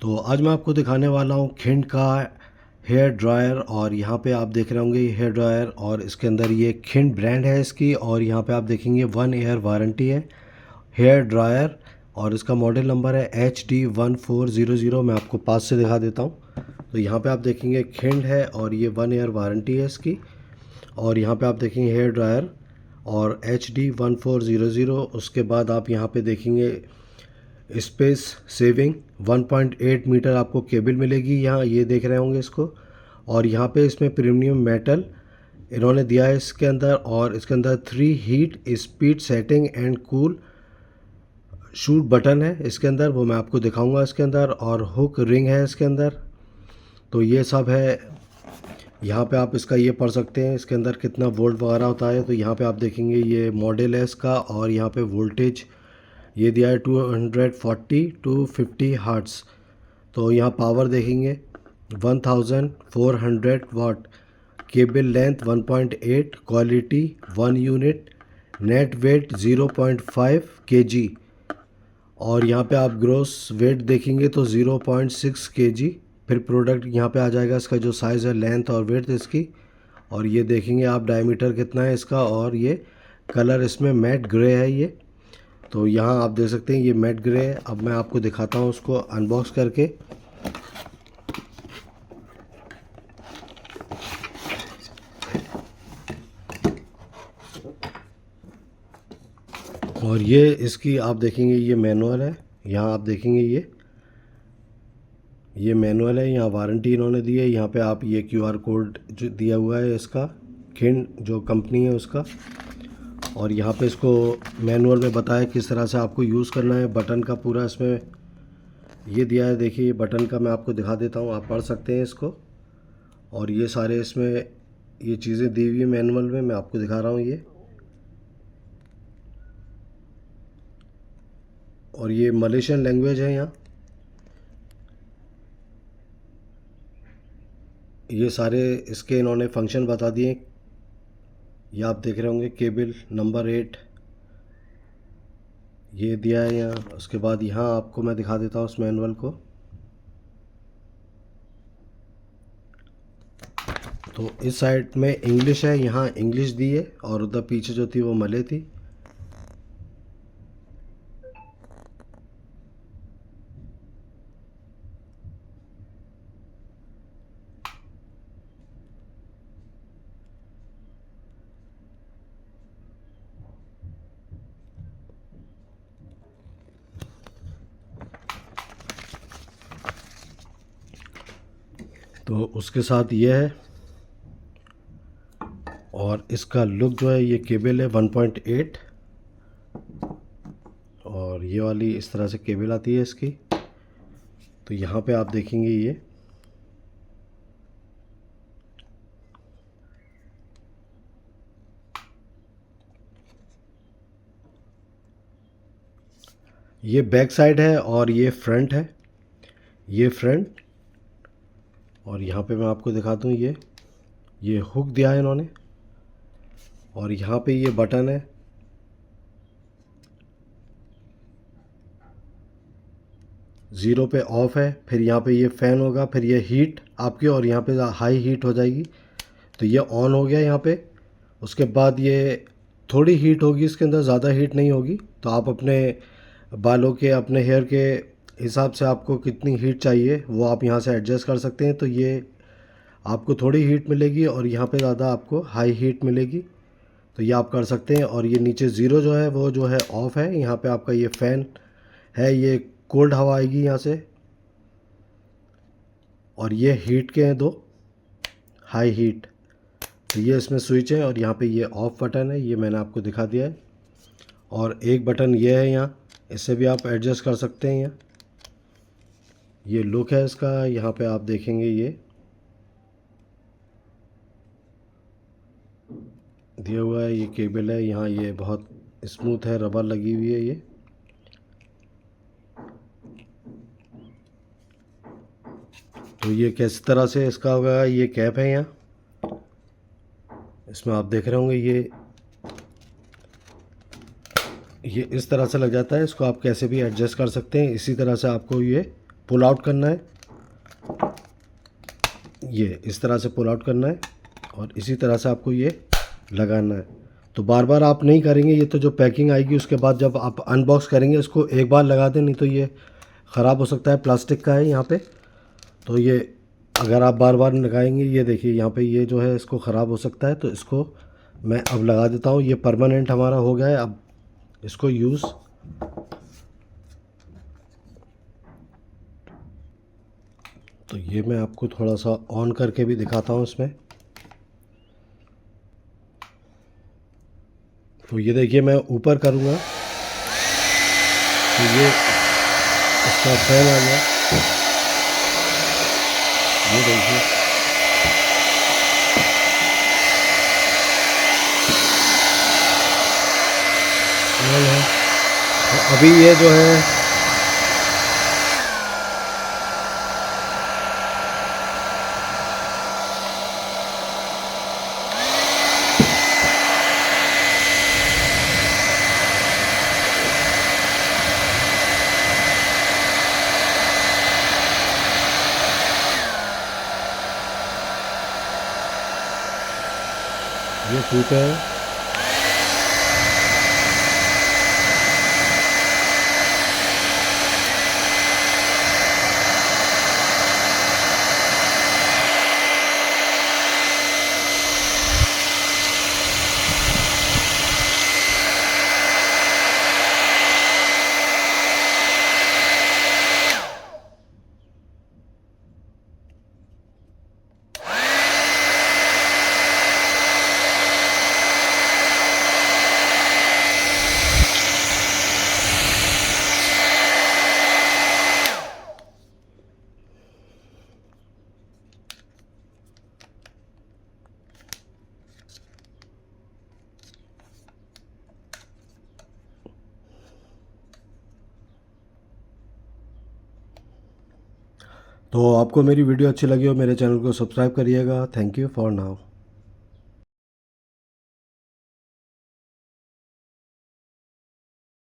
तो आज मैं आपको दिखाने वाला हूँ खिंड का हेयर ड्रायर। और यहाँ पे आप देख रहे होंगे ये हेयर ड्रायर, और इसके अंदर ये खिंड ब्रांड है इसकी। और यहाँ पे आप देखेंगे 1 ईयर वारंटी है हेयर ड्रायर, और इसका मॉडल नंबर है HD1400। मैं आपको पास से दिखा देता हूँ। तो यहाँ पे आप देखेंगे खिंड है और ये 1 ईयर वारंटी है इसकी। और यहाँ पे आप देखेंगे हेयर ड्रायर और HD1400। उसके बाद आप यहाँ पे देखेंगे स्पेस सेविंग 1.8 मीटर आपको केबल मिलेगी यहाँ, ये देख रहे होंगे इसको। और यहाँ पे इसमें प्रीमियम मेटल इन्होंने दिया है इसके अंदर। और इसके अंदर 3 heat speed setting and cool shoot button है इसके अंदर, वो मैं आपको दिखाऊंगा इसके अंदर। और हुक रिंग है इसके अंदर। तो ये सब है। यहाँ पे आप इसका ये पढ़ सकते हैं इसके अंदर कितना वोल्ट वगैरह होता है। तो यहाँ पे आप देखेंगे ये मॉडल है इसका, और यहाँ पे वोल्टेज ये दिया है 240 टू 50 हर्ट्ज़। तो यहाँ पावर देखेंगे 1400 watt, cable length 1.8, quality 1 unit, net weight 0.5 kg। और यहाँ पे आप ग्रोस वेट देखेंगे तो 0.6 kg। फिर प्रोडक्ट यहाँ पे आ जाएगा इसका जो साइज़ है, लेंथ और वेट इसकी। और ये देखेंगे आप डायमीटर कितना है इसका। और ये कलर इसमें मैट ग्रे है ये। तो यहाँ आप देख सकते हैं ये मैट ग्रे है। अब मैं आपको दिखाता हूँ उसको अनबॉक्स करके। और ये इसकी आप देखेंगे ये मैनुअल है। यहाँ आप देखेंगे ये मैनुअल है। यहाँ वारंटी इन्होंने दी है। यहाँ पे आप ये QR कोड जो दिया हुआ है इसका, खिंड जो कंपनी है उसका। और यहाँ पे इसको मैनुअल में बताया किस तरह से आपको यूज़ करना है। बटन का पूरा इसमें ये दिया है। देखिए ये बटन का मैं आपको दिखा देता हूँ, आप पढ़ सकते हैं इसको। और ये सारे इसमें ये चीज़ें दी हुई है मैनुअल में, मैं आपको दिखा रहा हूँ ये। और ये मलेशियन लैंग्वेज है यहाँ। ये सारे इसके इन्होंने फंक्शन बता दिए। ये आप देख रहे होंगे केबल नंबर 8 ये दिया है यहाँ। उसके बाद यहाँ आपको मैं दिखा देता हूँ उस मैनुअल को। तो इस साइड में इंग्लिश है, यहाँ इंग्लिश दी है, और उधर पीछे जो थी वो मले थी। तो उसके साथ ये है। और इसका लुक जो है, ये केबल है 1.8, और ये वाली इस तरह से केबल आती है इसकी। तो यहाँ पे आप देखेंगे ये बैक साइड है और ये फ्रंट है, ये फ्रंट। और यहाँ पे मैं आपको दिखा दूँ ये हुक दिया है इन्होंने। और यहाँ पे ये बटन है, ज़ीरो पे ऑफ है। फिर यहाँ पे ये फ़ैन होगा, फिर ये हीट आपकी, और यहाँ पे हाई हीट हो जाएगी। तो ये ऑन हो गया यहाँ पे। उसके बाद ये थोड़ी हीट होगी इसके अंदर, ज़्यादा हीट नहीं होगी। तो आप अपने बालों के, अपने हेयर के हिसाब से आपको कितनी हीट चाहिए वो आप यहाँ से एडजस्ट कर सकते हैं। तो ये आपको थोड़ी हीट मिलेगी और यहाँ पे ज़्यादा आपको हाई हीट मिलेगी। तो ये आप कर सकते हैं। और ये नीचे ज़ीरो जो है वो जो है ऑफ़ है। यहाँ पे आपका ये फ़ैन है, ये कोल्ड हवा आएगी यहाँ से। और ये हीट के हैं 2, हाई हीट। तो ये इसमें स्विच है, और यहाँ पे ये ऑफ़ बटन है, ये मैंने आपको दिखा दिया है। और एक बटन ये है यहाँ, इससे भी आप एडजस्ट कर सकते हैं यहाँ। ये लुक है इसका। यहाँ पे आप देखेंगे ये दिया हुआ है, ये केबल है यहाँ। ये बहुत स्मूथ है, रबर लगी हुई है ये। तो ये किस तरह से इसका होगा, ये कैप है यहाँ। इसमें आप देख रहे होंगे ये इस तरह से लग जाता है। इसको आप कैसे भी एडजस्ट कर सकते हैं। इसी तरह से आपको ये पुल आउट करना है, ये इस तरह से पुल आउट करना है और इसी तरह से आपको ये लगाना है। तो बार बार आप नहीं करेंगे, ये तो जो पैकिंग आएगी उसके बाद जब आप अनबॉक्स करेंगे इसको एक बार लगा दें, नहीं तो ये ख़राब हो सकता है। प्लास्टिक का है यहाँ पे, तो ये अगर आप बार बार लगाएंगे, ये देखिए यहाँ पे ये जो है इसको ख़राब हो सकता है। तो इसको मैं अब लगा देता हूँ, ये परमानेंट हमारा हो गया है। अब इसको यूज़ तो ये मैं आपको थोड़ा सा ऑन करके भी दिखाता हूँ इसमें। तो ये देखिए मैं ऊपर करूँगा तो ये इसका फैन आ गया, ये देखिए। ऑन है। तो अभी ये जो है ये फूटे हैं। तो आपको मेरी वीडियो अच्छी लगी हो मेरे चैनल को सब्सक्राइब करिएगा। Thank you for now.